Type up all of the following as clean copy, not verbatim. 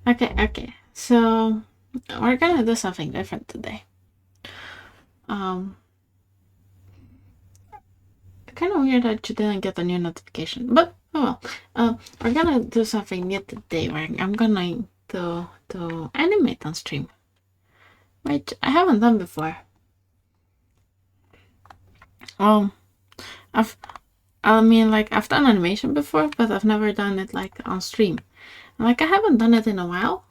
Okay. So we're gonna do something different today. Kind of weird that you didn't get a new notification, but oh well. We're gonna do something new today. Where I'm gonna to animate on stream, which I haven't done before. I've I've done animation before, but I've never done it like on stream. Like I haven't done it in a while,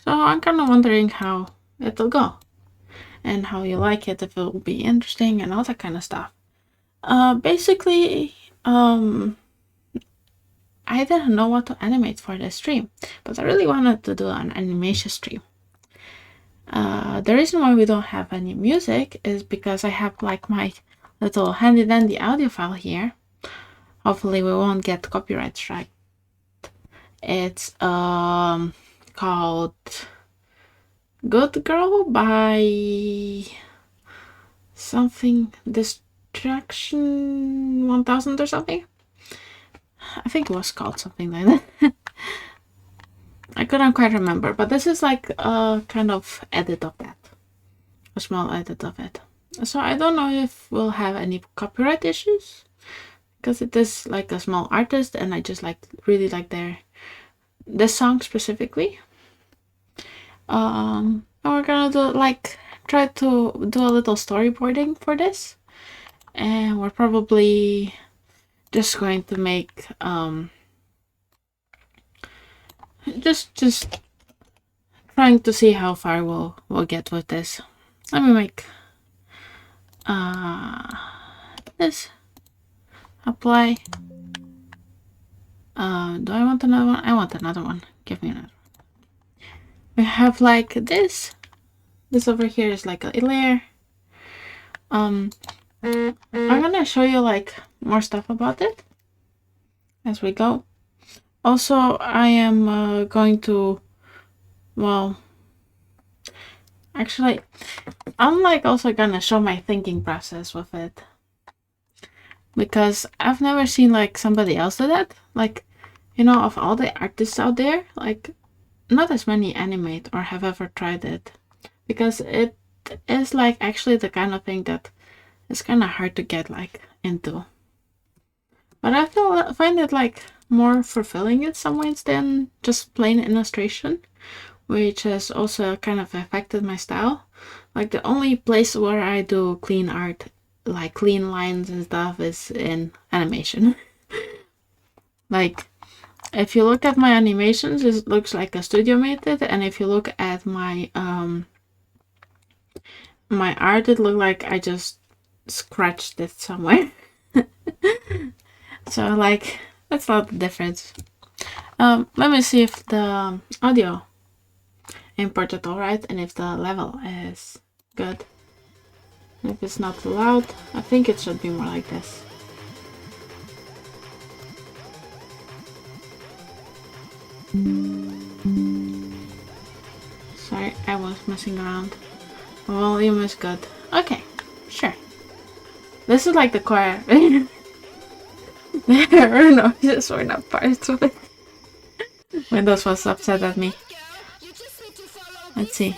so I'm kind of wondering how it'll go and how you like it, if it will be interesting and all that kind of stuff. Basically, I didn't know what to animate for this stream, but I really wanted to do an animation stream. The reason why we don't have any music is because I have like my little handy dandy audio file here. Hopefully we won't get copyright strike. It's called Good Girl by something Distraction 1000 or something. I think it was called something like that. I couldn't quite remember, but this is like a kind of edit of that. A small edit of it. So I don't know if we'll have any copyright issues, because it is like a small artist and I just really like this song specifically. And we're gonna try to do a little storyboarding for this, and we're probably just going to make just trying to see how far we'll get with this. Let me make this apply. Do I want another one? I want another one. Give me another. We have like this over here is like a layer. I'm gonna show you like more stuff about it as we go. Also, I am going to, well, actually, I'm also gonna show my thinking process with it, because I've never seen like somebody else do that. Of all the artists out there, not as many animate or have ever tried it, because it is actually the kind of thing that is kind of hard to get into. But I find it more fulfilling in some ways than just plain illustration, which has also kind of affected my style. The only place where I do clean art, clean lines and stuff, is in animation. If you look at my animations, it looks like a studio made it, and if you look at my my art, it looked like I just scratched it somewhere. So that's not the difference. Let me see if the audio imported alright and if the level is good. If it's not too loud, I think it should be more like this. Sorry, I was messing around. The volume is good. Okay, sure. This is the core. There are noises or not parts of it. Windows was upset at me. Let's see.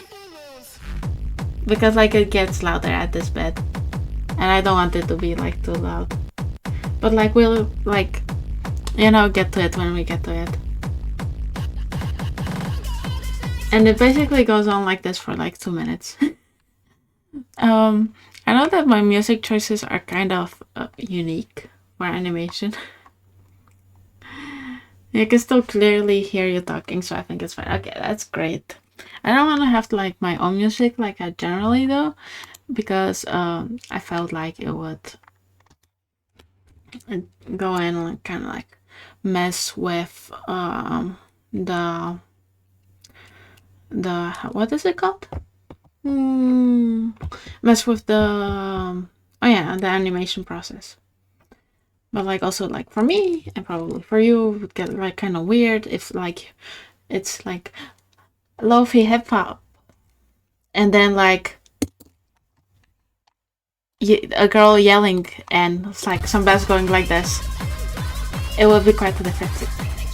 Because it gets louder at this bed. And I don't want it to be too loud. But we'll get to it when we get to it. And it basically goes on like this for 2 minutes. I know that my music choices are kind of unique for animation. You can still clearly hear you talking, so I think it's fine. Okay, that's great. I don't want to have my own music like I generally do, because I felt like it would go in and kind of mess with the what is it called? Mess with the the animation process. But also for me and probably for you, it would get kind of weird if it's lo-fi hip hop and then a girl yelling and it's some bass going like this. It would be quite different.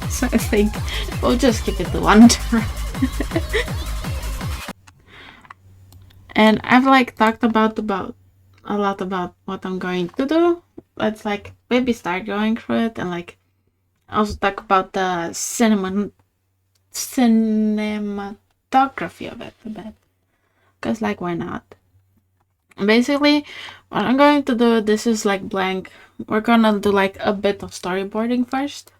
So I think we'll just keep it to one turn. And I've like talked about a lot about what I'm going to do. Let's like maybe start going through it and like also talk about the cinematography of it a bit. Because like why not? Basically, what I'm going to do, this is like blank. We're gonna do like a bit of storyboarding first.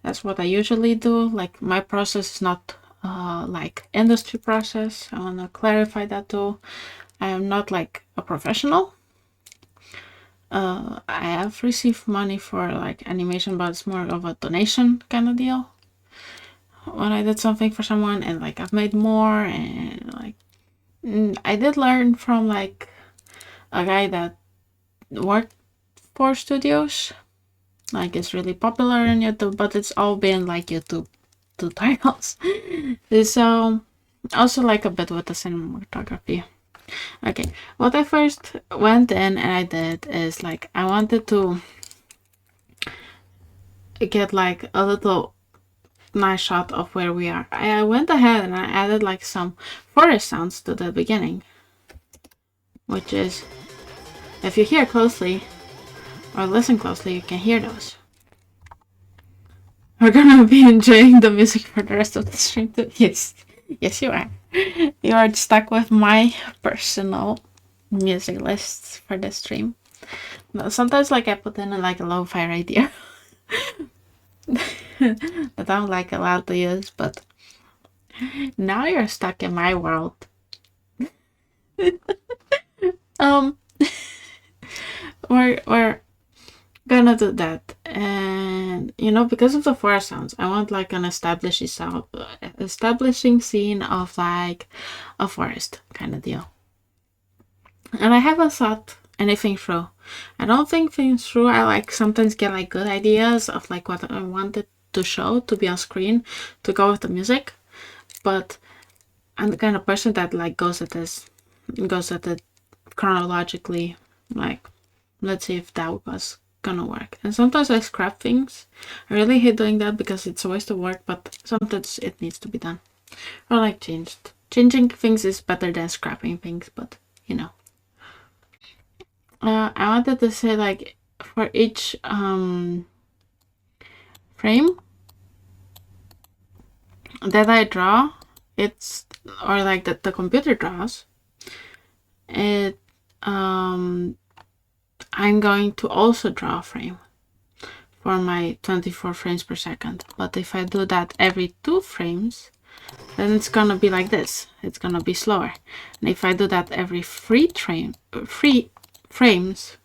That's what I usually do. Like my process is not like industry process. I want to clarify that too. I am not like a professional. I have received money for like animation, but it's more of a donation kind of deal. When I did something for someone and like I've made more, and like I did learn from like a guy that worked for studios. Like it's really popular on YouTube, but it's all been like YouTube tutorials. So also like a bit with the cinematography. Okay, what I first went in and I did is like I wanted to get like a little nice shot of where we are. I went ahead and I added like some forest sounds to the beginning, which is, if you hear closely or listen closely, you can hear those. We're gonna be enjoying the music for the rest of the stream too. Yes, yes you are. You are stuck with my personal music lists for the stream. Sometimes like I put in like a lo-fi radio that I'm like allowed to use, but now you're stuck in my world. We're gonna do that, and you know, because of the forest sounds, I want like an establishing scene of like a forest kind of deal. And I haven't thought anything through. I don't think things through. I like sometimes get like good ideas of like what I wanted to show to be on screen to go with the music, but I'm the kind of person that like goes at it chronologically. Like, let's see if that was gonna work. And sometimes I scrap things. I really hate doing that because it's a waste of work, but sometimes it needs to be done. Or like changing things is better than scrapping things, but you know. I wanted to say like for each frame that I draw, it's, or like that the computer draws, it I'm going to also draw a frame for my 24 frames per second. But if I do that every 2 frames, then it's gonna be like this. It's gonna be slower. And if I do that every 3 frames,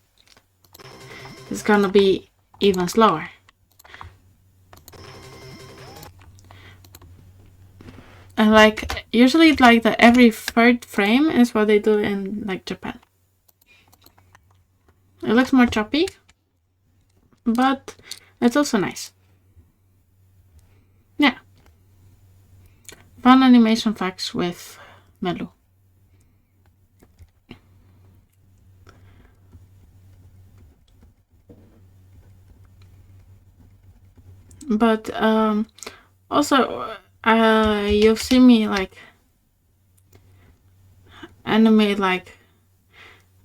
it's gonna be even slower. And like usually like the every 3rd frame is what they do in like Japan. It looks more choppy, but it's also nice. Yeah. Fun animation facts with Melu. But also you've seen me like animate like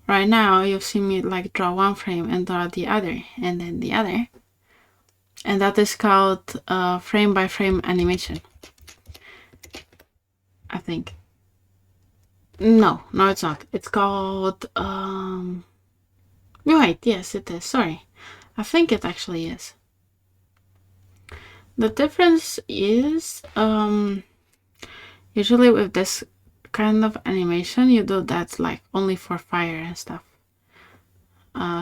right now. You've seen me like draw one frame and draw the other and then the other, and that is called frame by frame animation, I think. No, it's not. It's called wait, yes it is. Sorry, I think it actually is. The difference is usually with this kind of animation you do that like only for fire and stuff.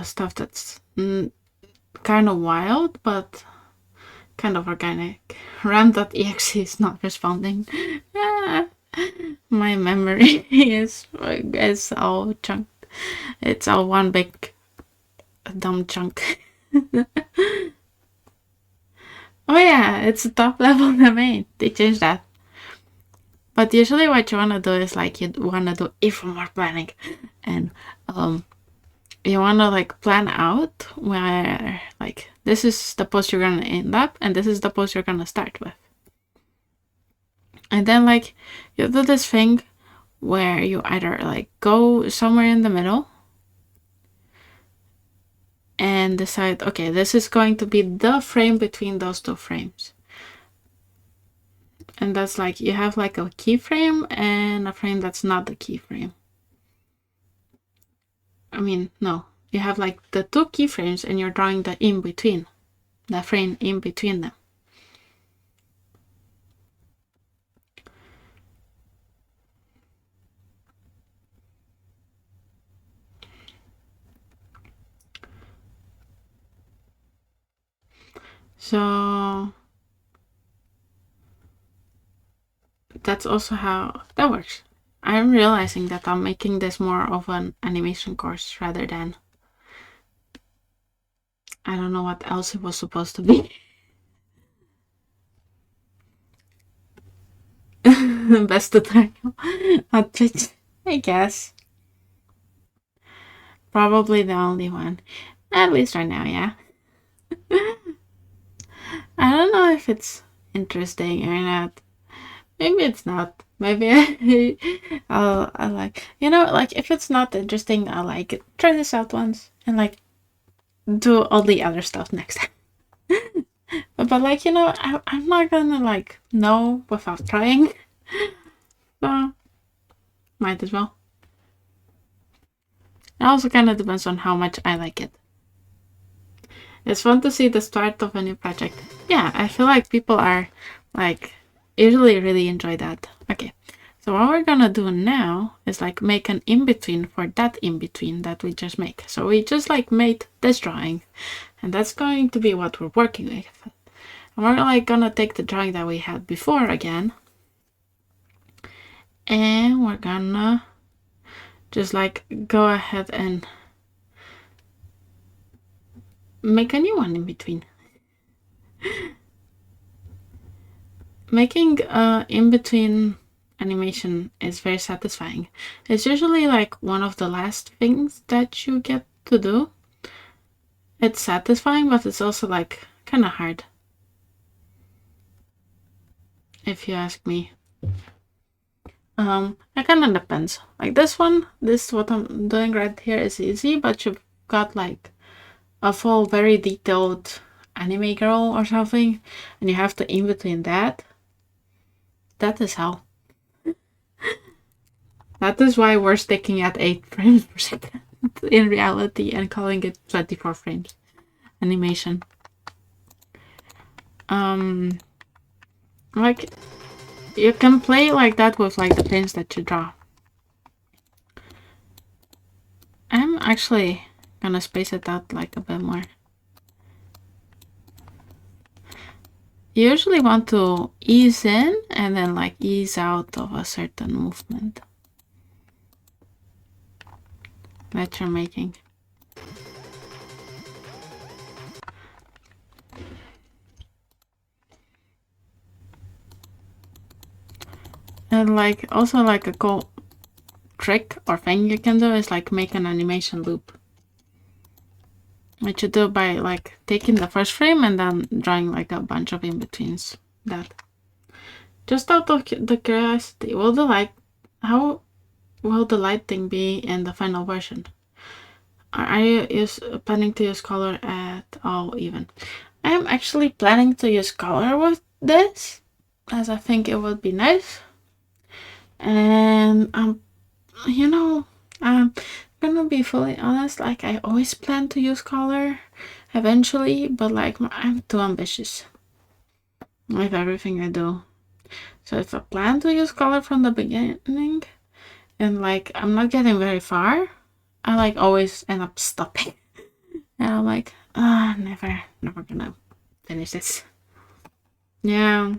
Stuff that's kind of wild but kind of organic. Ram.exe is not responding. My memory is all chunked. It's all one big dumb chunk. Oh yeah, it's the top level domain. They changed that. But usually what you want to do is like you want to do even more planning and you want to like plan out where like this is the pose you're gonna end up and this is the pose you're gonna start with. And then like you do this thing where you either like go somewhere in the middle and decide, okay, this is going to be the frame between those two frames. And that's like you have like a keyframe and a frame that's not the keyframe. I mean, no, you have like the two keyframes and you're drawing the in between, the frame in between them. So that's also how that works. I'm realizing that I'm making this more of an animation course rather than, I don't know what else it was supposed to be. Best tutorial on Twitch, I guess. Probably the only one. At least right now, yeah. I don't know if it's interesting or not. Maybe it's not. Maybe I'll like, you know, like if it's not interesting, I'll like try this out once and like do all the other stuff next time. But like, you know, I'm not gonna like know without trying. So might as well. It also kind of depends on how much I like it. It's fun to see the start of a new project. Yeah, I feel like people are like usually really enjoy that. Okay, so what we're gonna do now is like make an in-between for that in-between that we just make. So we just like made this drawing and that's going to be what we're working with. And we're like gonna take the drawing that we had before again and we're gonna just like go ahead and make a new one in between. Making in-between animation is very satisfying. It's usually like one of the last things that you get to do. It's satisfying, but it's also like kind of hard, if you ask me. It kind of depends. Like this one, this what I'm doing right here is easy, but you've got like a full very detailed anime girl or something and you have to in between that. That is hell. That is why we're sticking at 8 frames per second in reality and calling it 24 frames animation. Like you can play like that with like the frames that you draw. I'm actually gonna space it out like a bit more. You usually want to ease in and then like ease out of a certain movement that you're making. And like also like a cool trick or thing you can do is like make an animation loop. Which you do by like taking the first frame and then drawing like a bunch of in-betweens. That. Just out of the curiosity, how will the lighting be in the final version? Are you planning to use color at all even? I am actually planning to use color with this, as I think it would be nice. And you know, I'm gonna be fully honest, like I always plan to use color eventually, but like I'm too ambitious with everything I do. So if I plan to use color from the beginning and like I'm not getting very far, I like always end up stopping. And I'm like, never gonna finish this. Yeah.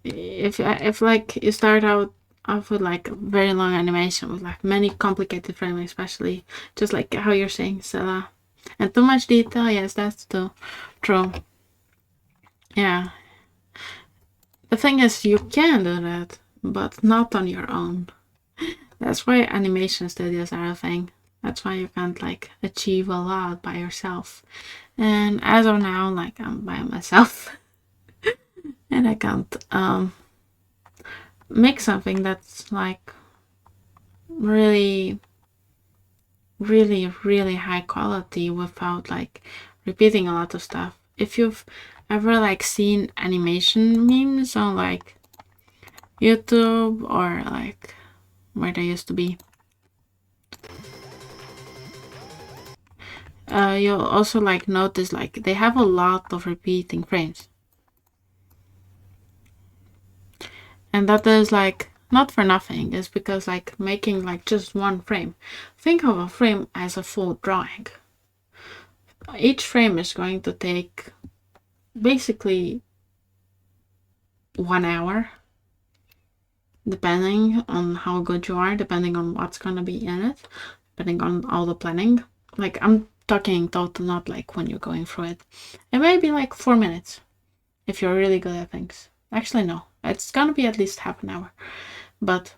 If like you start out off with like a very long animation with like many complicated framing, especially just like how you're saying, Stella, and too much detail, yes, that's too true. Yeah. The thing is, you can do that, but not on your own. That's why animation studios are a thing. That's why you can't like achieve a lot by yourself. And as of now, like I'm by myself and I can't make something that's like really really high quality without like repeating a lot of stuff. If you've ever like seen animation memes on like YouTube or like where they used to be, you'll also like notice like they have a lot of repeating frames, and that is like not for nothing. It's because like making like just one frame, think of a frame as a full drawing. Each frame is going to take basically 1 hour, depending on how good you are, depending on what's going to be in it, depending on all the planning. Like I'm talking total, not like when you're going through it. It may be like 4 minutes if you're really good at things. Actually, no, it's gonna be at least half an hour. But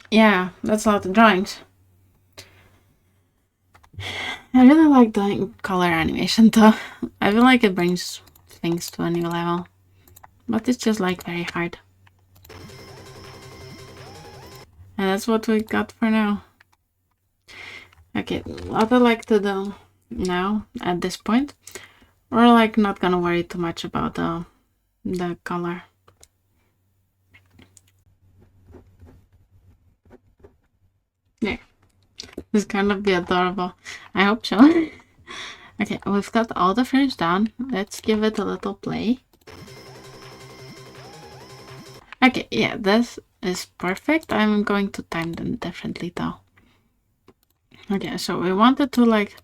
yeah, that's a lot of drawings. I really like doing color animation though. I feel like it brings things to a new level, but it's just like very hard. And that's what we got for now. Okay, what I like to do now at this point, we're like not gonna worry too much about the color. There. This is gonna be adorable. I hope so. Okay, we've got all the frames down. Let's give it a little play. Okay, yeah, this is perfect. I'm going to time them differently though. Okay, so we wanted to like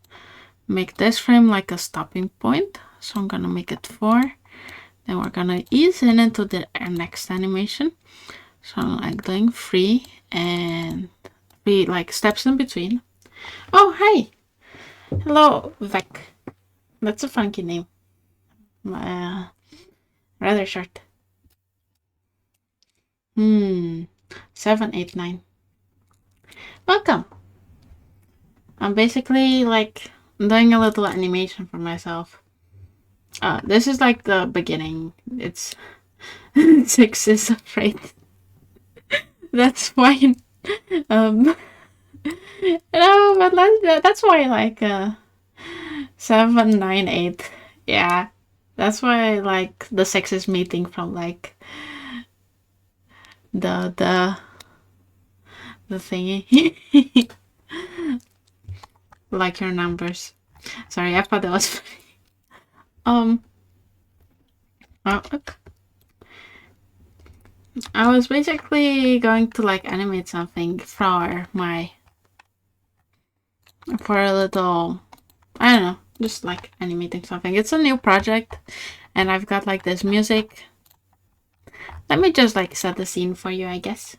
make this frame like a stopping point. So I'm gonna make it 4. Then we're gonna ease in into the next animation. So I'm like doing 3 and 3 like steps in between. Oh, hi! Hello, Vec. That's a funky name. Rather short. 789. Welcome. I'm basically like doing a little animation for myself. This is like the beginning. It's 6 is afraid. That's why. No, but that's why like 7, 9, 8. Yeah, that's why like the 6 is meeting from like the thingy. Like your numbers. Sorry, I thought that was funny. Oh, look. I was basically going to like animate something for a little, I don't know, just like animating something. It's a new project and I've got like this music. Let me just like set the scene for you, I guess.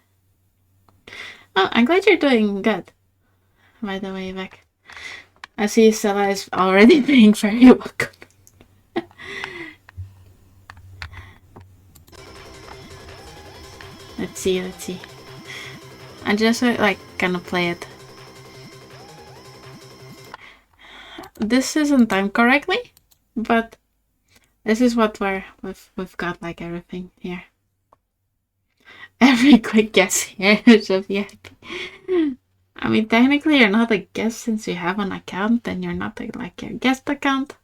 Oh, I'm glad you're doing good. By the way, Beck. I see Stella is already being very welcome. Let's see. I'm just like gonna play it. This isn't timed correctly, but this is what we've got like everything here. Every quick guess here should be happy. I mean, technically you're not a guest since you have an account, and you're not like your guest account.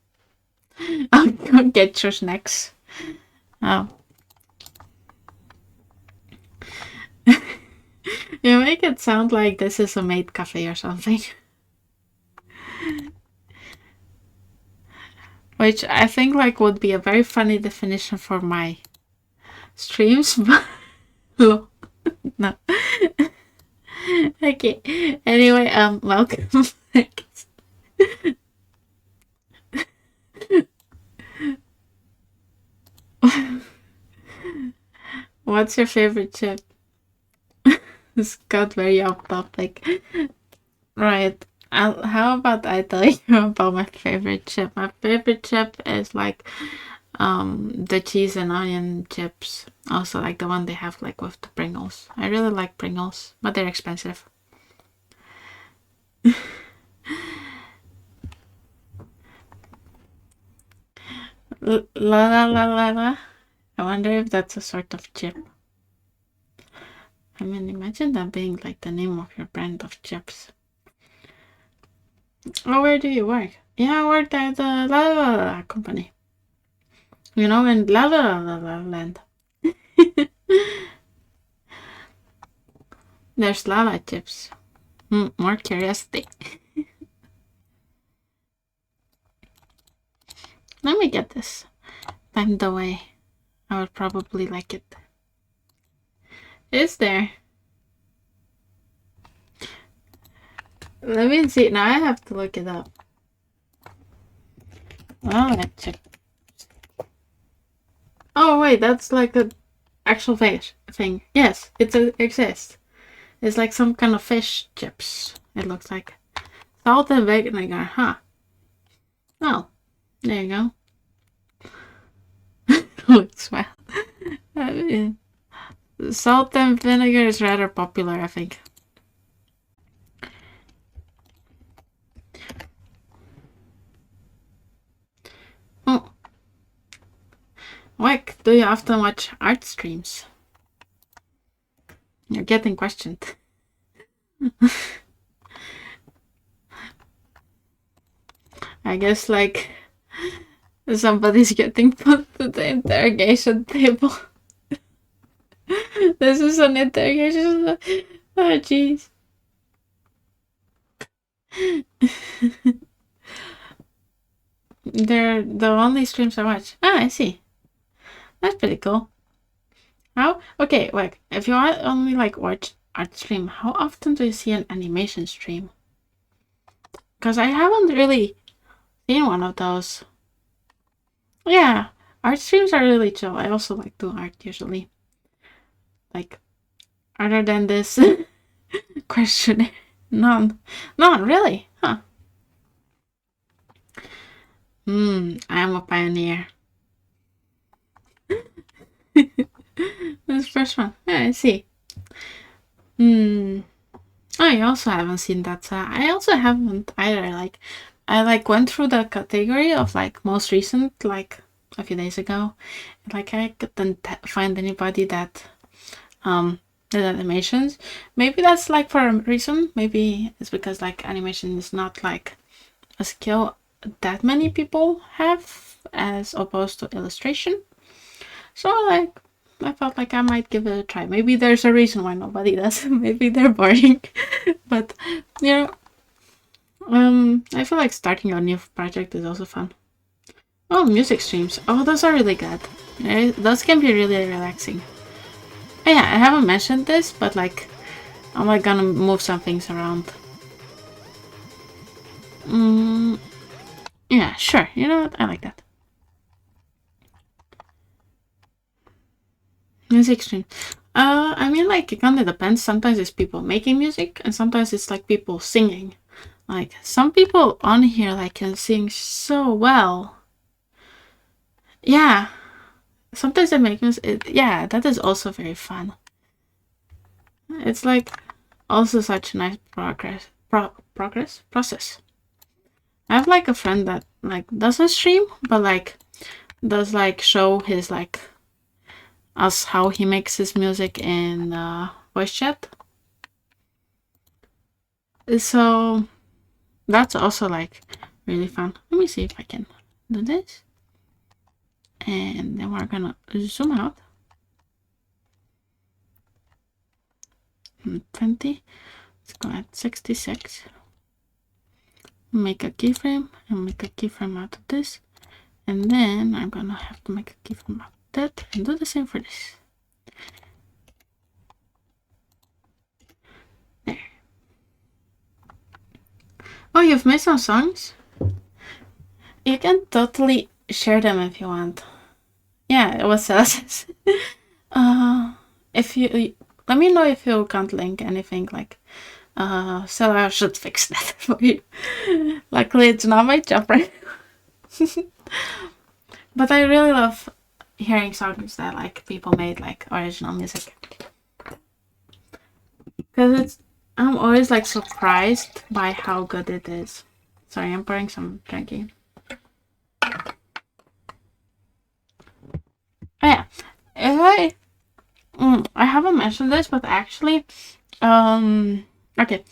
I'll go get your snacks. Oh. You make it sound like this is a maid cafe or something. Which I think like would be a very funny definition for my streams, but no. Okay. Anyway, welcome. What's your favorite chip? This got very off topic. Right. How about I tell you about my favorite chip? My favorite chip is like the cheese and onion chips. Also like the one they have like with the Pringles. I really like Pringles, but they're expensive. La la la la la. I wonder if that's a sort of chip. I mean, imagine that being like the name of your brand of chips. Oh, where do you work? Yeah, I worked at the La La La company. You know, in La La La La Land. There's lava chips. More curiosity. Let me get this. By the way, I would probably like it. Is there? Let me see. Now I have to look it up. Lava chips. Oh wait, that's like an actual fish thing. Yes, it exists. It's like some kind of fish chips. It looks like salt and vinegar, huh? Oh, there you go. Looks well. I mean, salt and vinegar is rather popular, I think. Oh, Wick, do you often watch art streams? You're getting questioned. I guess like somebody's getting put to the interrogation table. This is an interrogation. Oh jeez. They're the only streams I watch. Ah, I see. That's pretty cool. How? Okay, like if you only like watch art stream, how often do you see an animation stream? Because I haven't really seen one of those. Yeah, art streams are really chill. I also like doing art usually. Like, other than this question, none, really, huh? I am a pioneer. This first one, yeah, I see. I also haven't seen that. I also haven't either. Like, I like went through the category of like most recent, like a few days ago. Like, I couldn't find anybody that did animations. Maybe that's like for a reason. Maybe it's because like animation is not like a skill that many people have as opposed to illustration. So like I felt like I might give it a try. Maybe there's a reason why nobody does. Maybe they're boring. But you know, I feel like starting a new project is also fun. Oh, music streams. Oh, those are really good. Those can be really relaxing. Oh, yeah, I haven't mentioned this, but like, I'm like gonna move some things around. Yeah, sure. You know what? I like that. Music stream. I mean, like, it kind of depends. Sometimes it's people making music, and sometimes it's like people singing. Like, some people on here like can sing so well. Yeah. Sometimes they make music. Yeah, that is also very fun. It's like also such a nice process. I have like a friend that like doesn't stream, but like does like show his like us how he makes his music in voice chat. So that's also like really fun. Let me see if I can do this. And then we're gonna zoom out. 20. Let's go at 66. Make a keyframe and make a keyframe out of this. And then I'm gonna have to make a keyframe out of that and do the same for this. There. Oh, you've made some songs? You can totally share them if you want. Yeah, it was us. If you let me know if you can't link anything like so I should fix that for you. Luckily it's not my job right now. But I really love hearing songs that like people made like original music. Because I'm always like surprised by how good it is. Sorry, I'm pouring some drinking. Oh yeah, if I haven't mentioned this, but actually, okay,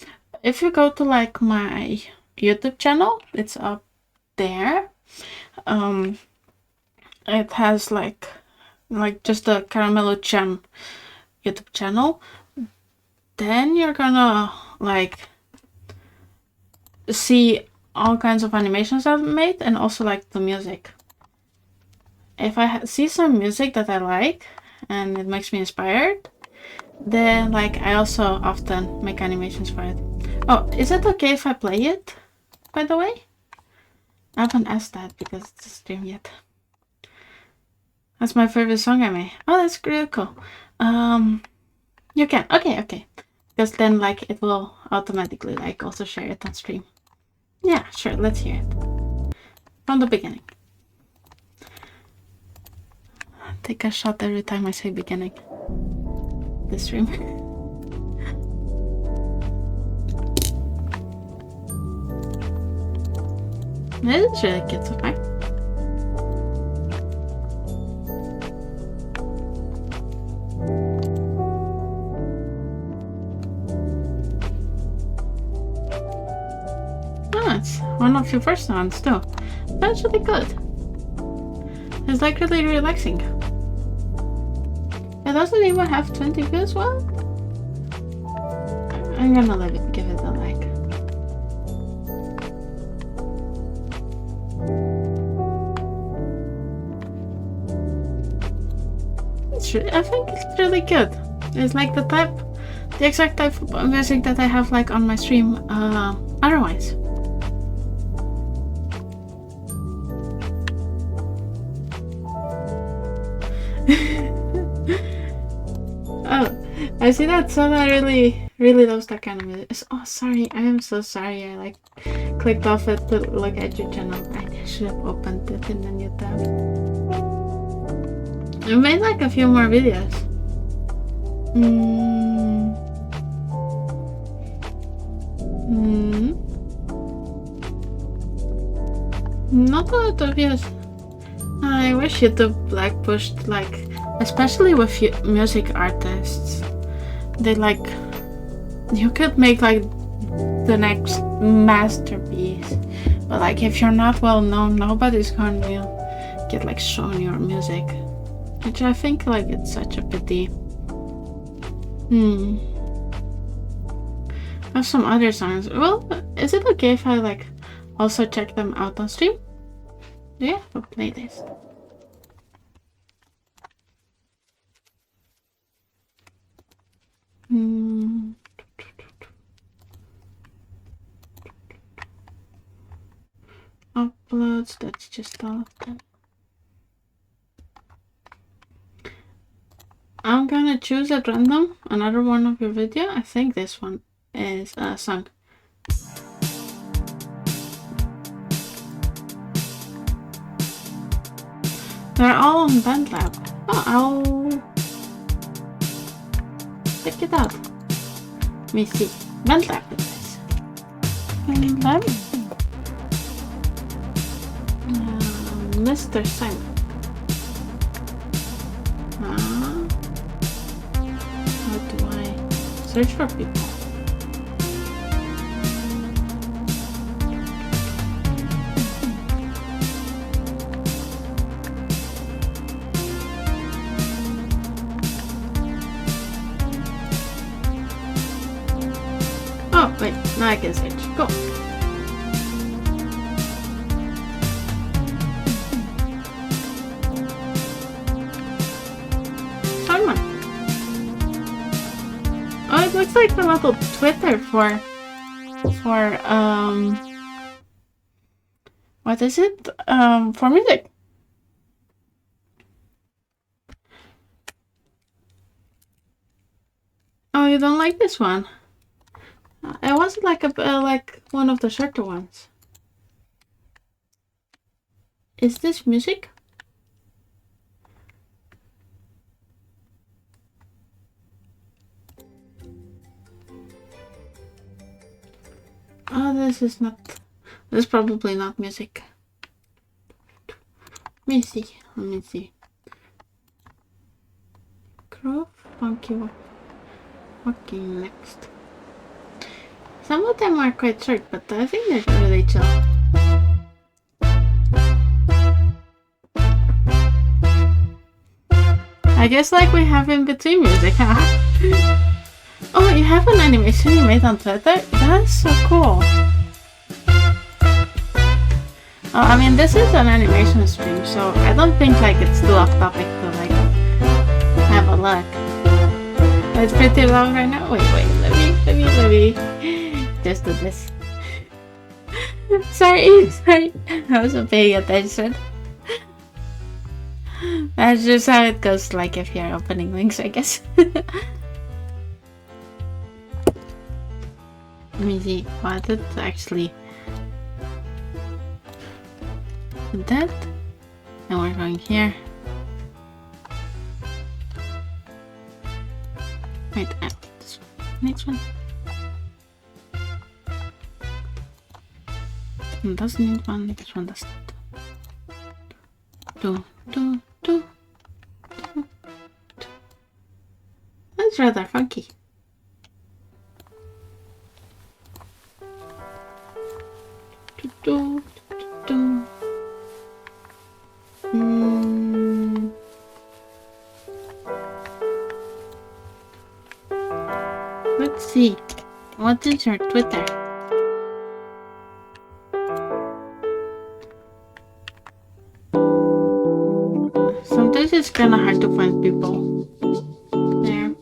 if you go to like my YouTube channel, it's up there. It has like just a caramelu-chan YouTube channel. Then you're gonna like see all kinds of animations I've made and also like the music. If I see some music that I like and it makes me inspired, then like I also often make animations for it. Oh, is it okay if I play it, by the way? I haven't asked that because it's a stream yet. That's my favorite song I made. Oh, that's really cool. You can. Okay. Because then like it will automatically like also share it on stream. Yeah, sure, let's hear it. From the beginning. Take a shot every time I say beginning. This stream. This is really good so far. Oh, it's one of your first ones too. That's really good. It's like really relaxing. It doesn't even have 20 views. Well, I'm gonna give it a like. I think it's really good. It's like the exact type of music that I have like on my stream otherwise. Oh, I see that Sona really loves that kind of music. Oh, sorry, I am so sorry. I like clicked off it to look at your channel. I should have opened it in the new tab. I made like a few more videos. Not a lot of views. I wish YouTube like pushed like, especially with music artists. They like, you could make like the next masterpiece, but like if you're not well known, nobody's gonna get like shown your music. Which I think like it's such a pity. I have some other songs. Well, is it okay if I like also check them out on stream? Yeah, we'll play this. Uploads, that's just all of them. I'm gonna choose at random another one of your video. I think this one is a song. They're all on BandLab. Oh, I'll check it out. Let me see. BandLab it is. BandLab. Mr. Simon. How do I search for people? Oh, wait, now I can search. Go. Oh, it looks like a little Twitter for what is it? For music. Oh, you don't like this one? It wasn't like like one of the shorter ones. Is this music? Oh, this is probably not music. Let me see. Groove, funky, walking next. Some of them are quite short, but I think they're really chill. I guess like we have in between music, huh? Oh, you have an animation you made on Twitter? That's so cool. Oh, I mean, this is an animation stream, so I don't think like it's too off topic to like have a look. It's pretty long right now. Wait, let me just do this. sorry, I wasn't paying attention. That's just how it goes, like if you're opening links, I guess. Let me see what it actually that, and we're going here. Wait, this one. Next one. It doesn't need one. This one doesn't. Do. That's rather funky. Do. Let's see. What is your Twitter? Sometimes it's kind of hard to find people there.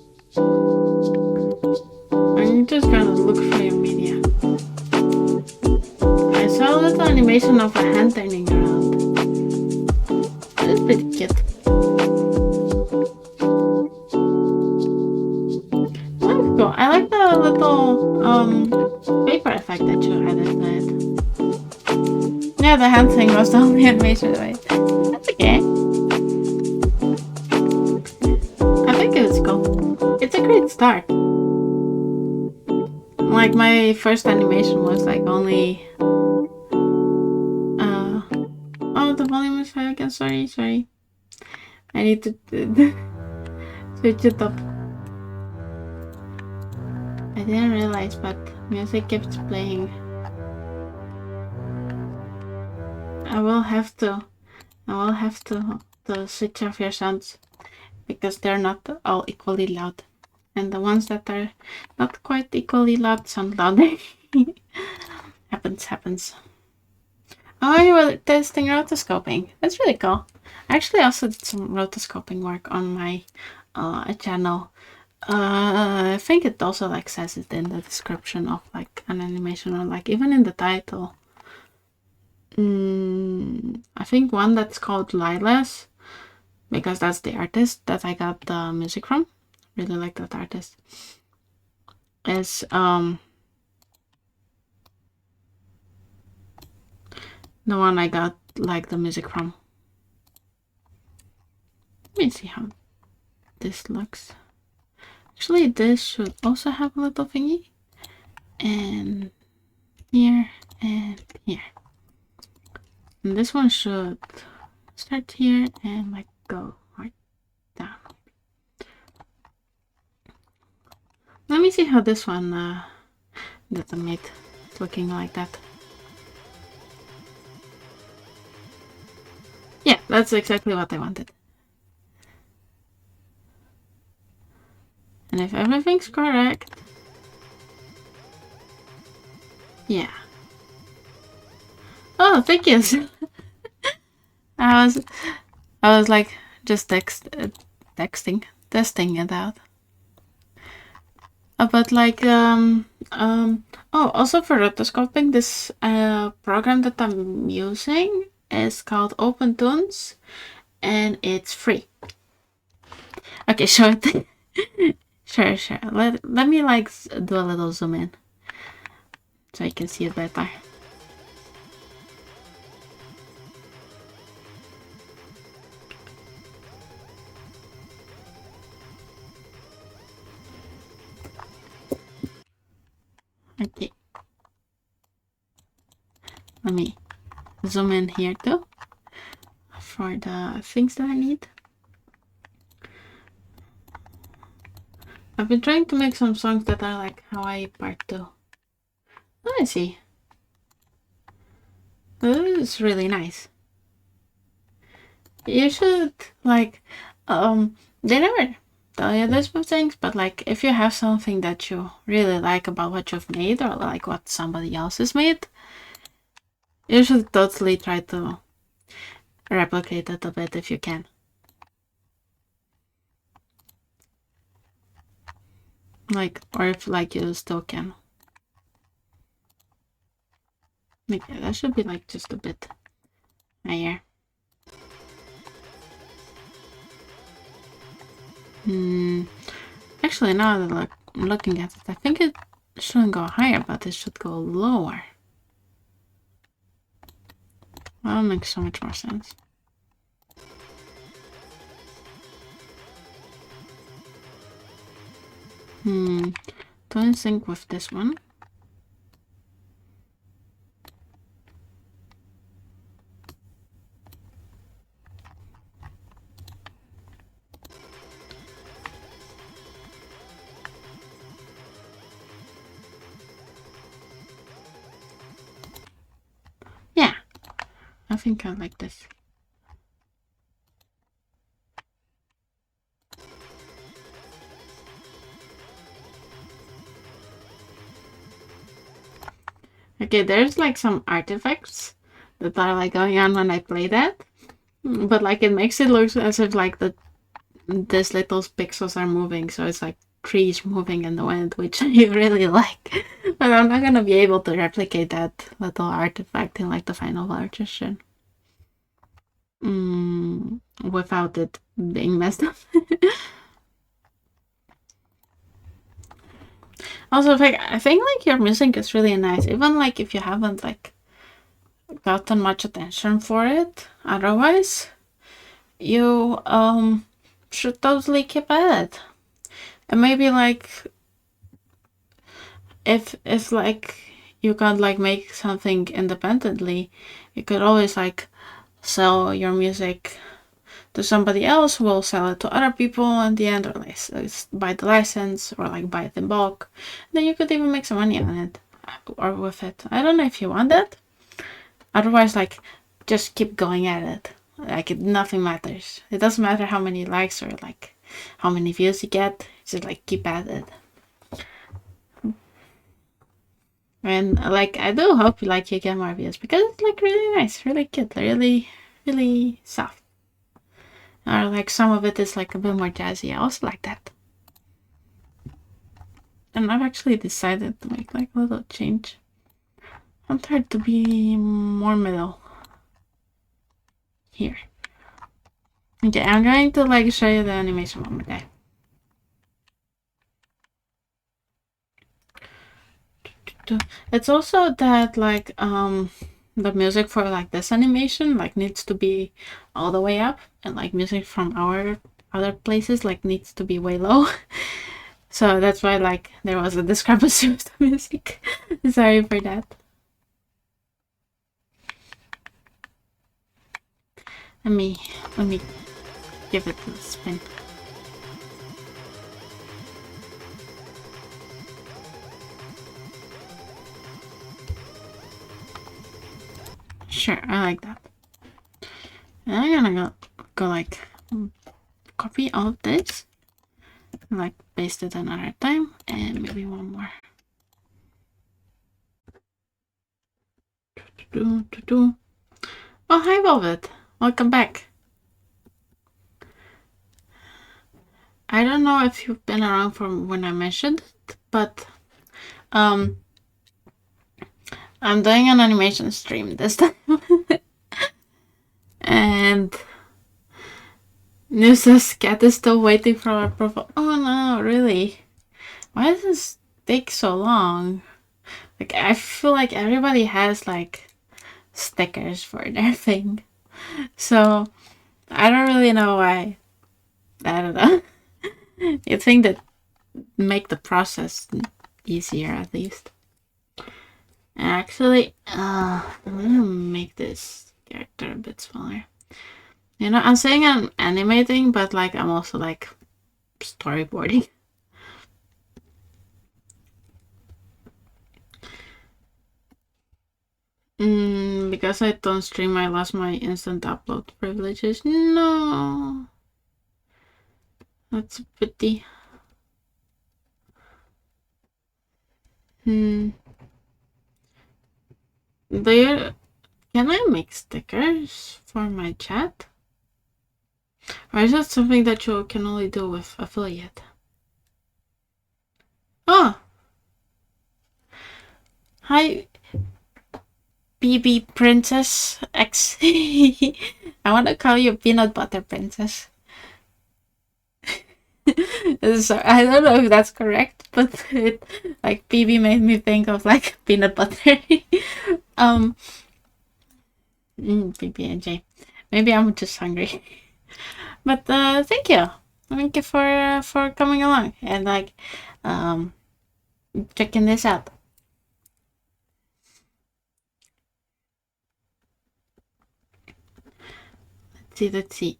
And you just gotta look for your media. I saw a little animation of a hand turning around. It's pretty cute. That's cool. I like the little paper effect that you added to it. Yeah, the hand thing was the only animation, right? That's okay. I think it's cool. It's a great start. Like my first animation was like only oh, the volume is high again. Sorry. I need to switch it up. I didn't realize, but music keeps playing. I will have to switch off your sounds because they're not all equally loud, and the ones that are not quite equally loud sound louder. happens. Oh, you were testing rotoscoping. That's really cool. I actually also did some rotoscoping work on my channel. I think it also like says it in the description of like an animation, or like even in the title. I think one that's called Lilas, because that's the artist that I got the music from. Really like that artist. Is the one I got like the music from. Let me see how this looks. Actually, this should also have a little thingy, and here and here. And this one should start here and like go right down. Let me see how this one that I made is looking like that. Yeah, that's exactly what I wanted. And if everything's correct, yeah. Oh, thank you. I was like just testing it out. But like oh, also for rotoscoping, this program that I'm using is called OpenToons, and it's free. Okay, show it. Sure. Let me like do a little zoom in so I can see it better. Okay. Let me zoom in here too for the things that I need. I've been trying to make some songs that are like Hawaii Part 2. Let me see. This is really nice. You should, like, they never tell you this with things, but like, if you have something that you really like about what you've made, or like what somebody else has made, you should totally try to replicate it a bit if you can. Like, or if like you still can. Like, that should be like just a bit higher. Actually, now that I'm looking at it, I think it shouldn't go higher, but it should go lower. That makes so much more sense. Don't sync with this one. Yeah, I think I like this. Okay, there's like some artifacts that are like going on when I play that, but like it makes it look as if like these little pixels are moving, so it's like trees moving in the wind, which I really like. But I'm not gonna be able to replicate that little artifact in like the final version without it being messed up. Also, like, I think like your music is really nice, even like if you haven't like gotten much attention for it otherwise, you should totally keep at it. And maybe like if like you can't like make something independently, you could always like sell your music to somebody else who will sell it to other people in the end, or like buy the license, or like buy it in bulk. Then you could even make some money on it or with it. I don't know if you want that. Otherwise, like, just keep going at it. Like, nothing matters. It doesn't matter how many likes or like how many views you get. Just like keep at it. And like, I do hope like you get more views, because it's like really nice, really cute, really soft. Or like some of it is like a bit more jazzy. I also like that. And I've actually decided to make like a little change. I'm trying to be more middle here. Okay, I'm going to like show you the animation one more time. It's also that like the music for like this animation like needs to be all the way up, and like music from our other places like needs to be way low. So that's why like there was a discrepancy with the music. Sorry for that. Let me give it a spin. Sure, I like that. And I'm gonna go like copy all of this, and like paste it another time, and maybe one more. Oh, hi Velvet, welcome back. I don't know if you've been around from when I mentioned it, but I'm doing an animation stream this time. And Noosa's cat is still waiting for our profile. Oh no, really? Why does this take so long? Like, I feel like everybody has like stickers for their thing. So I don't really know why. I don't know. You'd think that make the process easier at least. Actually, I'm gonna make this character a bit smaller. You know, I'm saying I'm animating, but like I'm also like storyboarding. Because I don't stream, I lost my instant upload privileges. No, that's a pity. Do you, can I make stickers for my chat? Or is that something that you can only do with affiliate? Oh, hi, BB Princess X. I want to call you Peanut Butter Princess. So, I don't know if that's correct, but it, like BB made me think of like peanut butter. BB and J. Maybe I'm just hungry. But thank you for coming along and like checking this out. Let's see.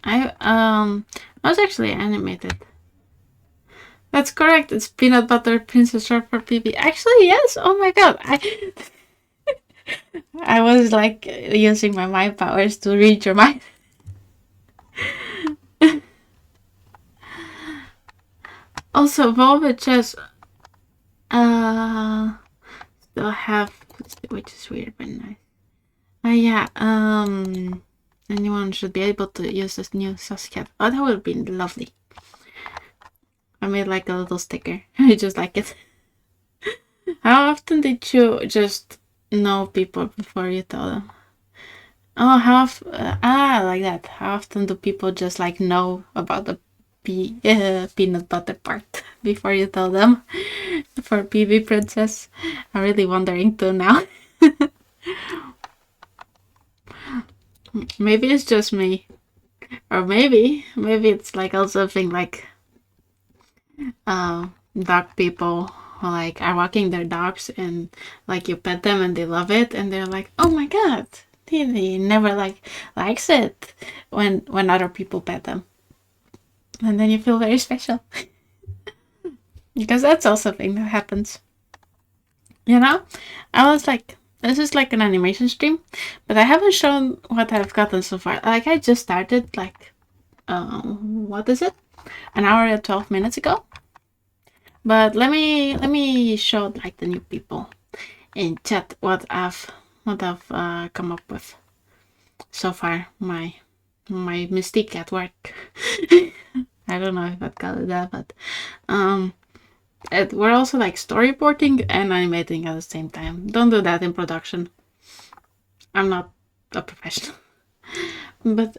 I was actually animated. That's correct. It's peanut butter princess short for PB. Actually, yes. Oh my god. I was like using my mind powers to read your mind. Also, VODs still have, which is weird but nice. Yeah. Anyone should be able to use this new Saskia. Oh, that would be lovely. I made like a little sticker. I just like it. How often did you just know people before you tell them? Oh, like that. How often do people just like know about the peanut butter part before you tell them? For PB Princess, I'm really wondering too now. Maybe it's just me, or maybe it's like also something like dog people who like are walking their dogs and like you pet them and they love it and they're like, oh my god, he never likes it when other people pet them, and then you feel very special. Because that's also a thing that happens. You know, I was like, this is like an animation stream, but I haven't shown what I've gotten so far. Like I just started like, what is it? An hour and 12 minutes ago. But let me show like the new people in chat what I've come up with so far. My mystique at work. I don't know if I'd call it that, but we're also like storyboarding and animating at the same time. Don't do that in production. I'm not a professional. But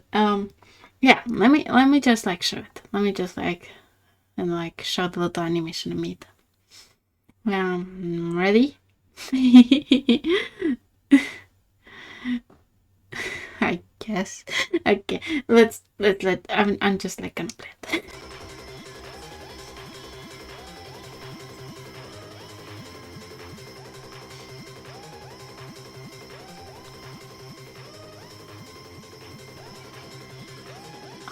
yeah, let me just like show it. Let me just like show the little animation I made. Ready? I guess. Okay, let I'm just like gonna play it.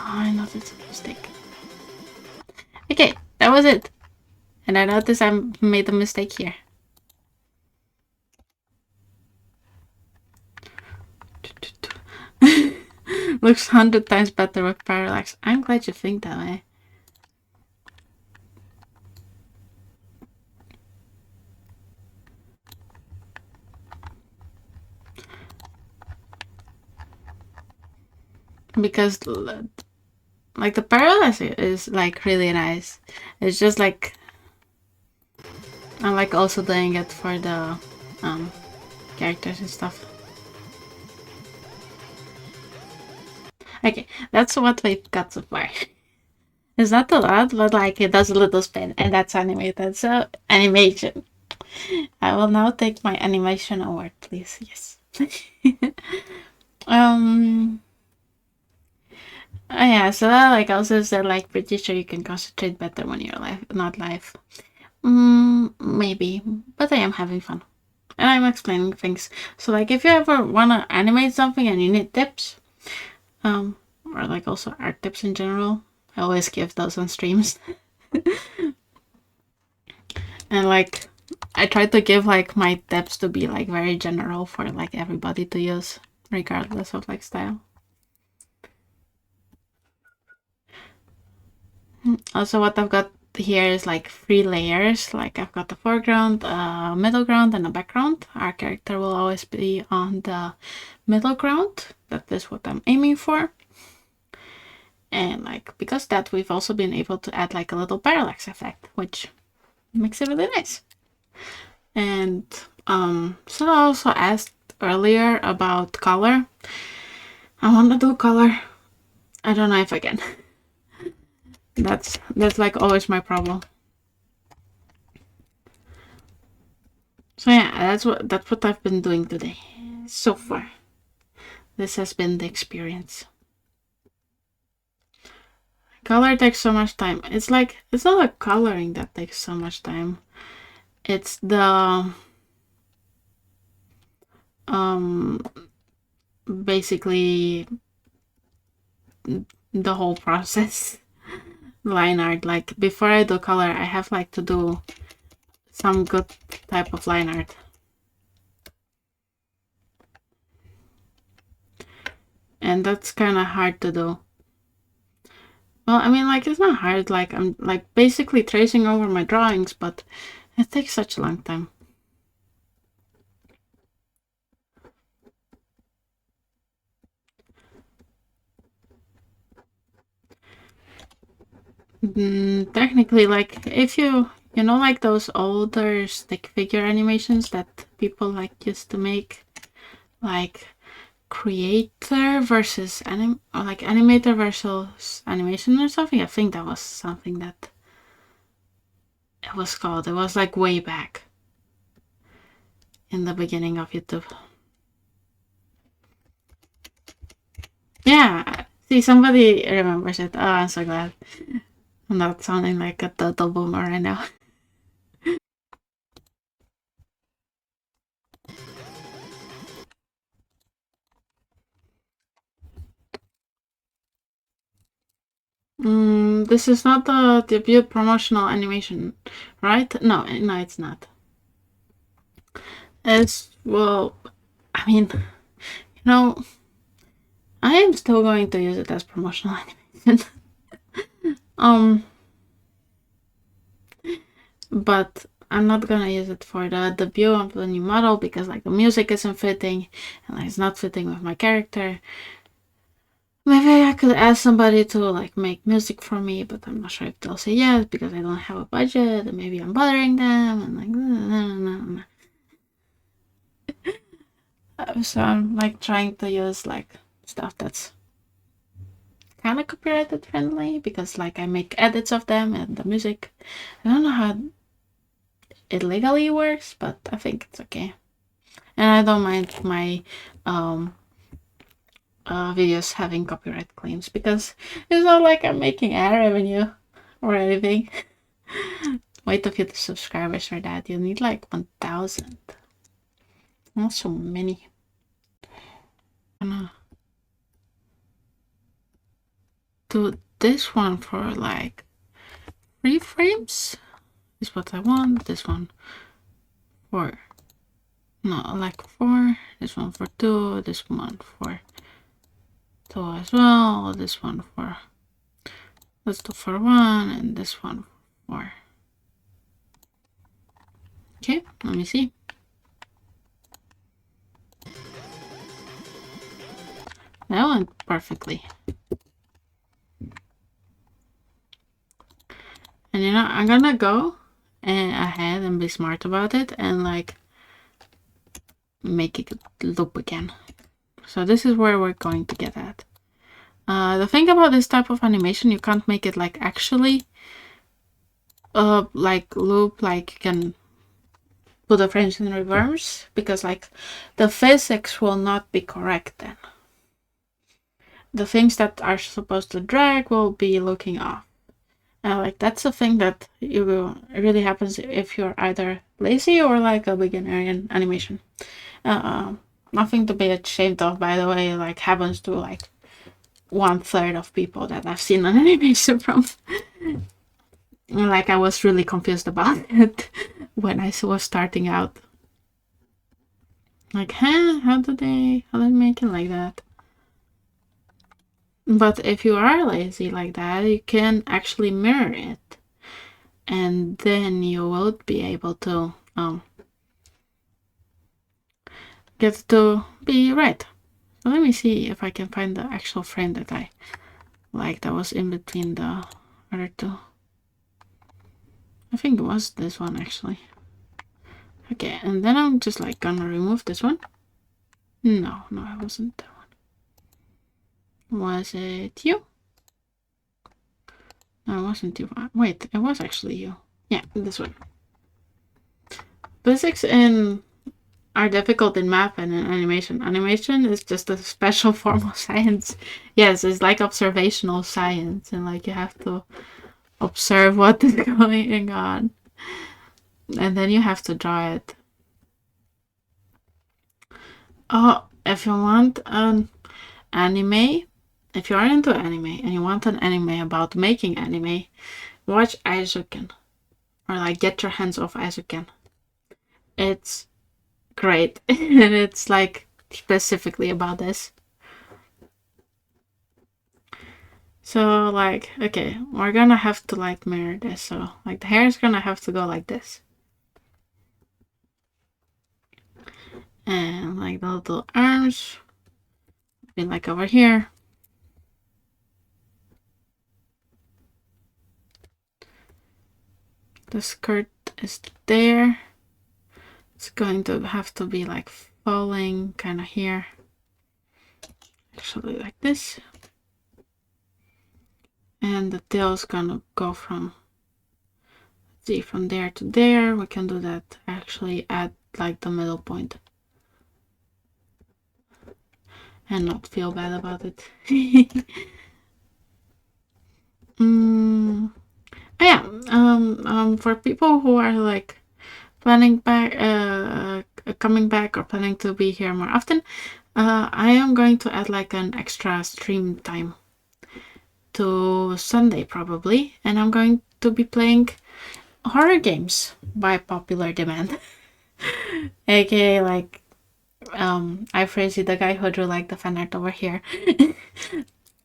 Oh, I know that's a mistake. Okay, that was it. And I noticed I made a mistake here. Looks 100 times better with parallax. I'm glad you think that way. Because like the parallax is like really nice. It's just like I'm like also doing it for the characters and stuff. Okay, that's what we've got so far. It's not a lot, but like it does a little spin, and that's animated. So animation. I will now take my animation award, please. Yes. Oh yeah, so that like also said like pretty sure you can concentrate better when you're live, not live. Maybe, but I am having fun. And I'm explaining things. So like if you ever wanna animate something and you need tips, or like also art tips in general, I always give those on streams. And like I try to give like my tips to be like very general for like everybody to use, regardless of like style. Also, what I've got here is like 3 layers. Like I've got the foreground, a middle ground, and a background. Our character will always be on the middle ground. That is what I'm aiming for. And like because that, we've also been able to add like a little parallax effect, which makes it really nice. And so I also asked earlier about color. I want to do color. I don't know if I can. That's like always my problem. So yeah, that's what I've been doing today so far. This has been the experience. Color takes so much time. It's like it's not the coloring that takes so much time. It's the basically the whole process. Line art, like before I do color, I have like to do some good type of line art. And that's kind of hard to do. Well, I mean, like it's not hard, like I'm like basically tracing over my drawings, but it takes such a long time. Technically, like if you know like those older stick figure animations that people like used to make, like creator versus or like animator versus animation or something. I think that was something that it was called. It was like way back in the beginning of YouTube. Yeah, see, somebody remembers it. Oh, I'm so glad. I'm not sounding like a total boomer right now. This is not the debut promotional animation, right? No, it's not. It's, well, I mean, you know, I am still going to use it as promotional animation. But I'm not gonna use it for the debut of the new model because like the music isn't fitting and like, it's not fitting with my character. Maybe I could ask somebody to like make music for me, but I'm not sure if they'll say yes because I don't have a budget and maybe I'm bothering them and like so I'm like trying to use like stuff that's kind of copyrighted friendly because like I make edits of them and the music. I don't know how it legally works, but I think it's okay. And I don't mind my videos having copyright claims because it's not like I'm making ad revenue or anything. Wait a few subscribers for that. You need like 1,000. Not so many. I'm gonna do this one for like 3 frames. Is what I want. This one for like 4. This one for 2. This one for 2 as well. This one for, let's do for 1, and this one for 4. Okay, let me see. That went perfectly. And you know, I'm gonna go ahead and be smart about it and like make it loop again. So this is where we're going to get at. The thing about this type of animation, you can't make it like actually like loop, like you can put the frames in reverse because like the physics will not be correct then. The things that are supposed to drag will be looking off. Like that's the thing that it really happens if you're either lazy or like a beginner in animation. Nothing to be ashamed of, by the way. Like happens to like 1/3 of people that I've seen an animation from. Like I was really confused about it when I was starting out. Like, huh? How did they make it like that? But if you are lazy like that, you can actually mirror it, and then you will be able to get to be right. So let me see if I can find the actual frame that I like that was in between the other two. I think it was this one actually. Okay, and then I'm just like gonna remove this one. No, it wasn't that one. Was it you? No, it wasn't you. Wait, it was actually you. Yeah, this one. Physics are difficult in math and in animation. Animation is just a special form of science. Yes, it's like observational science, and like you have to observe what is going on, and then you have to draw it. Oh, if you want an anime, if you are into anime and you want an anime about making anime, watch Aizuken, or like get your hands off Aizuken. It's great, and it's like specifically about this. So like, okay, we're gonna have to like mirror this. So like the hair is gonna have to go like this. And like the little arms be like over here. The skirt is there. It's going to have to be like falling kind of here. Actually like this. And the tail is gonna go from, let's see, from there to there. We can do that actually at like the middle point. And not feel bad about it. Oh, yeah, for people who are like planning back, coming back or planning to be here more often, I am going to add like an extra stream time to Sunday probably, and I'm going to be playing horror games by popular demand. AKA like I Crazy, the guy who drew like the fan art over here. It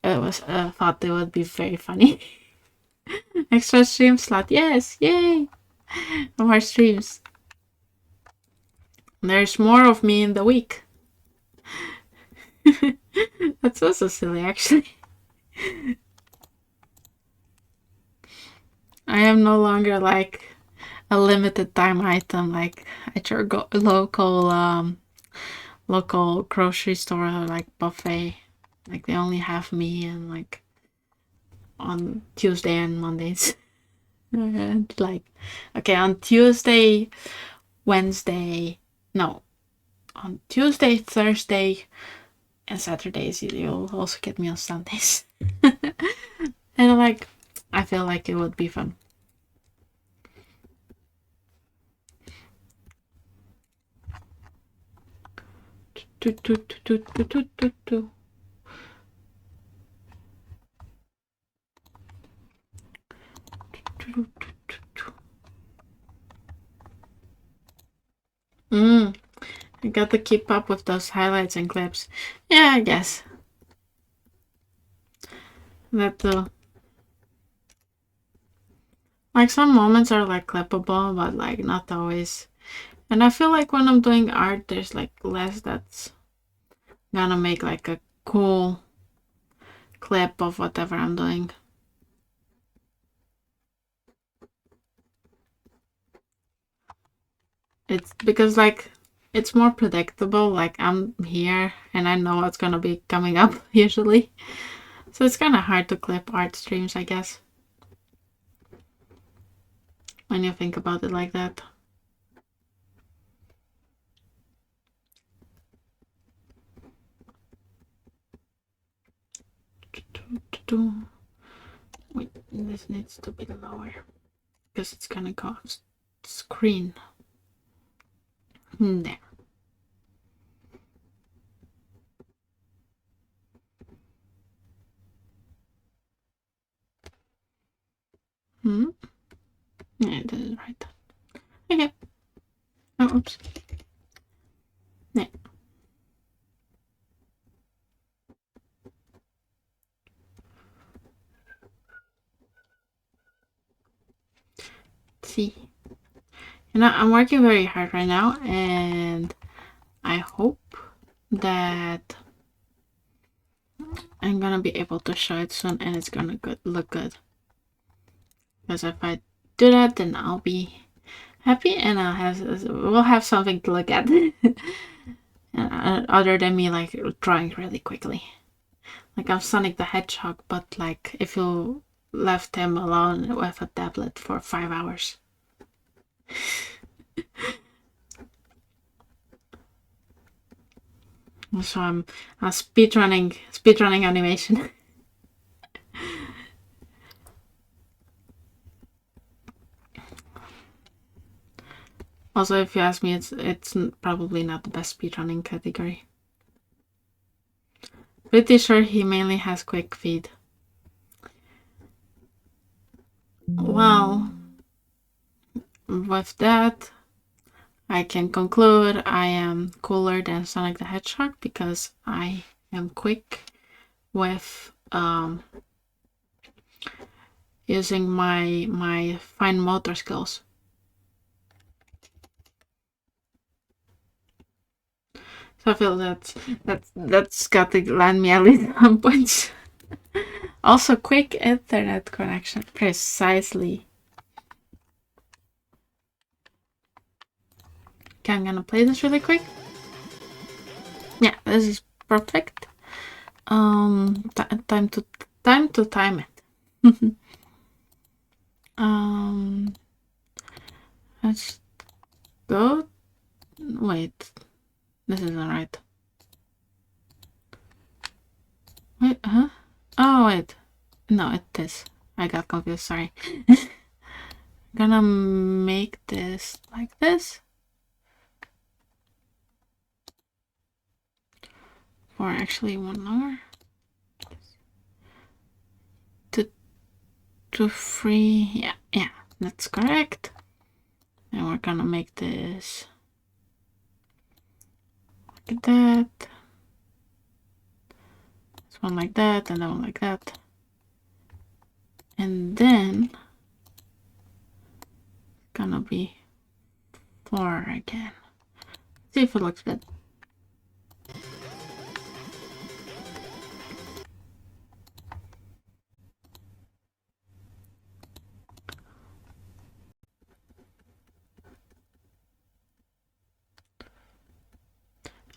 was thought it would be very funny. Extra stream slot, yes, yay! More streams. There's more of me in the week. That's also silly, actually. I am no longer like a limited time item like at your local grocery store or like buffet. Like they only have me and like on Tuesday and Mondays. And like, okay, on Tuesday, Wednesday, no, on Tuesday, Thursday, and Saturdays, you'll also get me on Sundays. And like, I feel like it would be fun. I got to keep up with those highlights and clips. Yeah, I guess. That like some moments are like clippable, but like not always. And I feel like when I'm doing art, there's like less that's gonna make like a cool clip of whatever I'm doing. It's because like it's more predictable. Like I'm here and I know what's gonna be coming up usually. So it's kind of hard to clip art streams, I guess. When you think about it like that. Wait, this needs to be lower because it's gonna go off screen. There. Yeah, this is right. Okay. Oh, oops. Yeah. See, I'm working very hard right now, and I hope that I'm gonna be able to show it soon, and it's gonna look good. Because if I do that, then I'll be happy, and we'll have something to look at, other than me like drawing really quickly. Like I'm Sonic the Hedgehog, but like if you left him alone with a tablet for 5 hours. So I'm speedrunning animation. Also, if you ask me, it's probably not the best speedrunning category. Pretty sure he mainly has quick feed. Well, with that, I can conclude I am cooler than Sonic the Hedgehog because I am quick with using my fine motor skills. So I feel that's got to land me at least 1 point. Also, quick internet connection. Precisely. Okay, I'm gonna play this really quick. Yeah, this is perfect. Time to time it. Let's go. Wait, this isn't right. Wait, huh? Oh wait, no, it is. I got confused. Sorry. Gonna make this like this for actually 1 hour. 2, 3. Yeah, that's correct. And we're gonna make this like that. This one like that, and that one like that. And then gonna be 4 again. See if it looks good.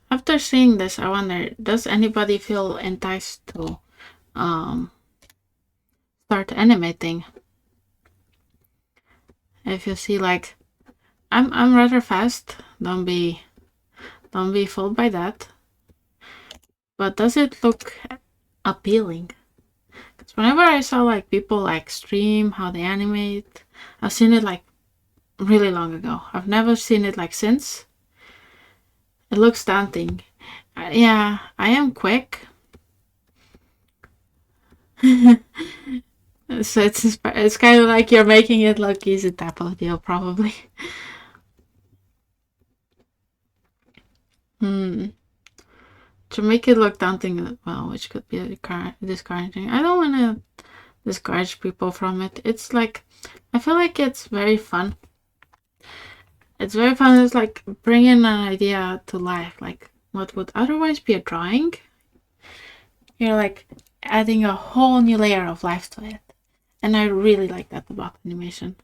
After seeing this, I wonder, does anybody feel enticed to start animating? If you see, like, I'm rather fast. Don't be fooled by that. But does it look appealing? Because whenever I saw like people like stream how they animate, I've seen it like really long ago. I've never seen it like since. It looks daunting. Yeah, I am quick. So it's kind of like you're making it look easy type of deal, probably. To make it look daunting, well, which could be discouraging. I don't want to discourage people from it. It's like, I feel like it's very fun. It's very fun. It's like bringing an idea to life. Like what would otherwise be a drawing, you're like adding a whole new layer of life to it. And I really like that about animation.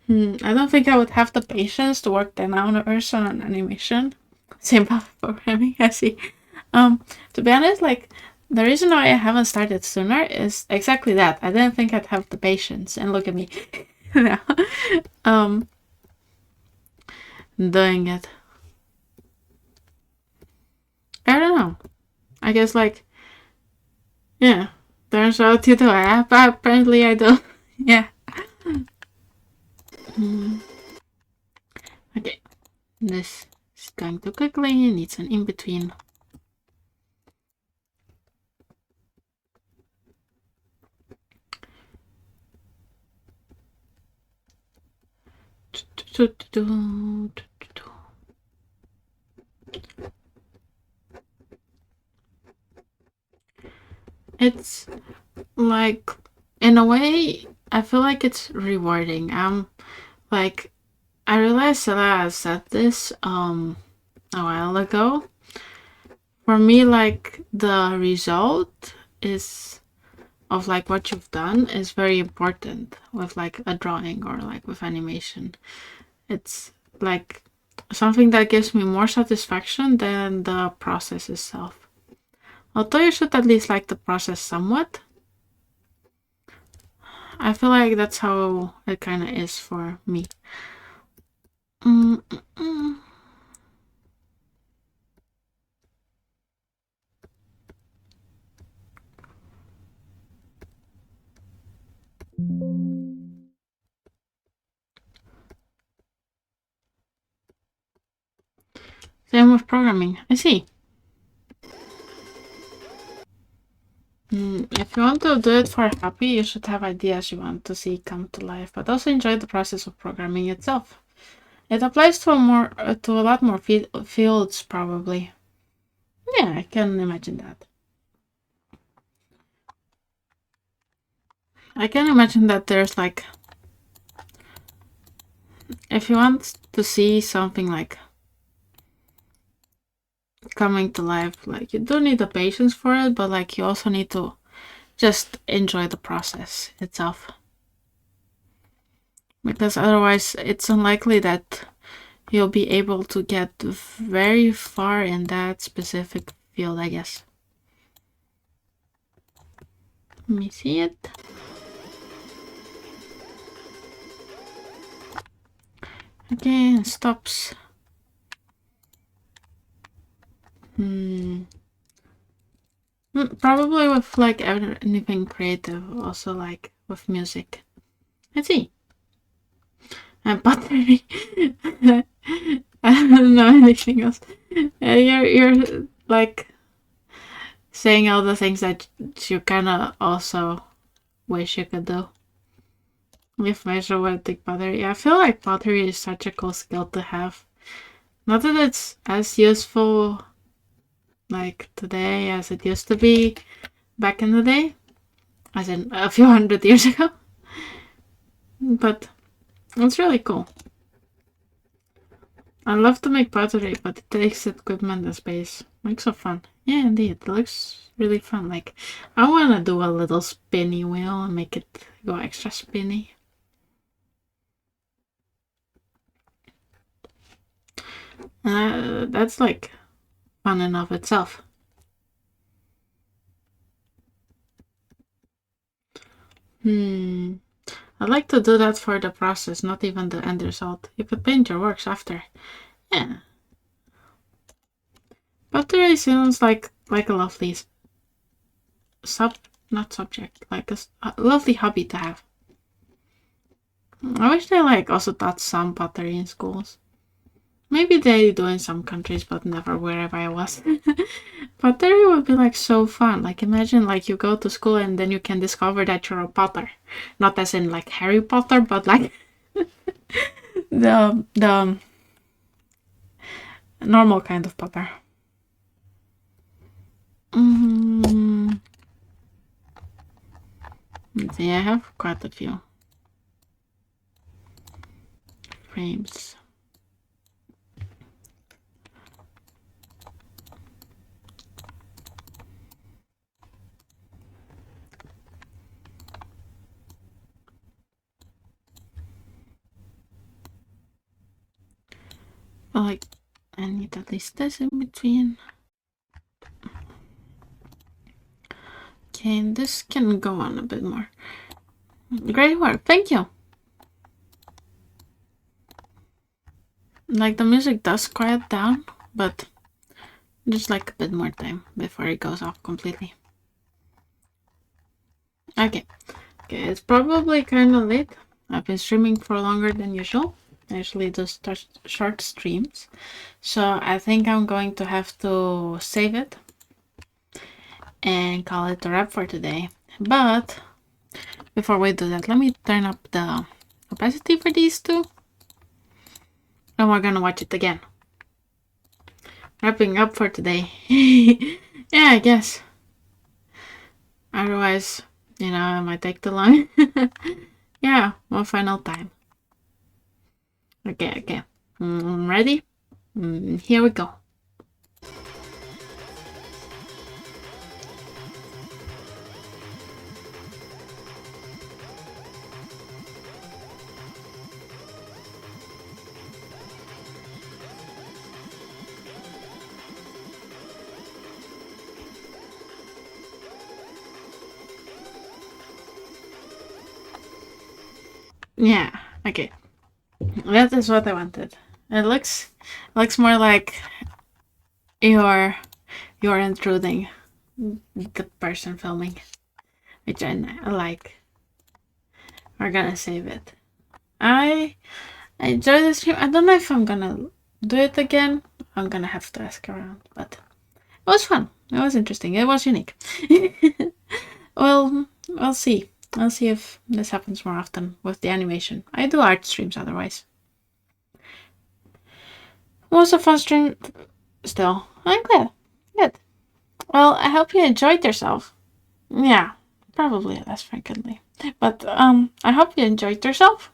I don't think I would have the patience to work 10 hours on an animation. Same about programming, I see. To be honest, like, the reason why I haven't started sooner is exactly that. I didn't think I'd have the patience, and look at me now. Doing it. I don't know. I guess, like, yeah, there Turns out you do. Apparently I do. Yeah. Okay. This is going too quickly. Needs an in-between. It's like, in a way, I feel like it's rewarding. Like, I realized that I said this a while ago. For me, like, the result is of like what you've done is very important with like a drawing or like with animation. It's like something that gives me more satisfaction than the process itself. Although you should at least like the process somewhat. I feel like that's how it kind of is for me. Same with programming. I see. If you want to do it for happy, you should have ideas you want to see come to life, but also enjoy the process of programming itself. It applies to a lot more fields, probably. Yeah, I can imagine that. I can imagine that there's like, if you want to see something like coming to life, like you do need the patience for it, but like you also need to just enjoy the process itself. Because otherwise it's unlikely that you'll be able to get very far in that specific field, I guess. Let me see it. Okay, it stops. Probably with like anything creative, also like with music. Let's see. And pottery. I don't know anything else. You're like saying all the things that you kind of also wish you could do. With measuretic pottery. I feel like pottery is such a cool skill to have. Not that it's as useful like today as it used to be back in the day, as in a few hundred years ago, but it's really cool. I love to make pottery, but it takes equipment and space. Makes so fun. Yeah, indeed, it looks really fun. Like, I want to do a little spinny wheel and make it go extra spinny. That's like fun enough itself. I'd like to do that for the process, not even the end result. You could paint your works after. Yeah. Pottery sounds like a lovely not subject, like a lovely hobby to have. I wish they like also taught some pottery in schools. Maybe they do in some countries, but never wherever I was. Pottery would be like so fun. Like imagine like you go to school and then you can discover that you're a potter. Not as in like Harry Potter, but like the normal kind of potter. Let's see, I have quite a few frames. Like, I need at least this in between. Okay, and this can go on a bit more. Great work, thank you. Like, the music does quiet down, but just like a bit more time before it goes off completely. Okay. Okay, it's probably kind of late. I've been streaming for longer than usual. I usually do short streams. So I think I'm going to have to save it and call it a wrap for today. But before we do that, let me turn up the opacity for these two. And we're gonna watch it again. Wrapping up for today. Yeah, I guess. Otherwise, it might take too long. Yeah, one final time. Okay. Ready? Here we go. Yeah, okay. That is what I wanted. It looks more like you're intruding the person filming, which I like. We're gonna save it. I enjoy the stream. I don't know if I'm gonna do it again. I'm gonna have to ask around, but it was fun. It was interesting. It was unique. Well, we'll see. I'll see if this happens more often with the animation. I do art streams otherwise. It was a fun stream still. I'm glad. Good. Well, I hope you enjoyed yourself. Yeah, probably less frequently. But I hope you enjoyed yourself.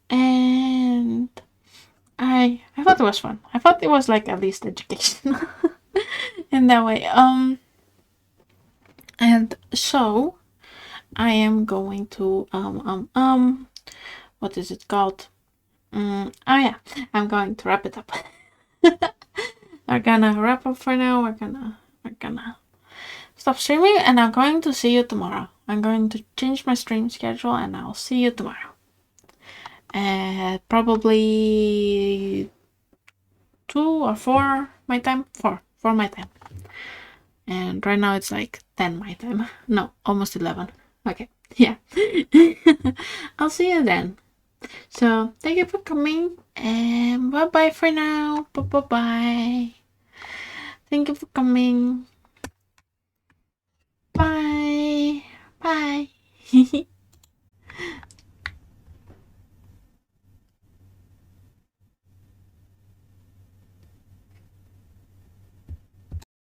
And I thought it was fun. I thought it was like at least educational in that way. And so I am going to what is it called? Oh yeah, I'm going to wrap it up. We're gonna wrap up for now. We're gonna stop streaming, and I'm going to see you tomorrow. I'm going to change my stream schedule, and I'll see you tomorrow. At probably 2 or 4 my time. 4 my time. And right now it's like 10 my time. No, almost 11. Okay, yeah. I'll see you then. So thank you for coming, and bye bye for now. Bye. Thank you for coming. Bye.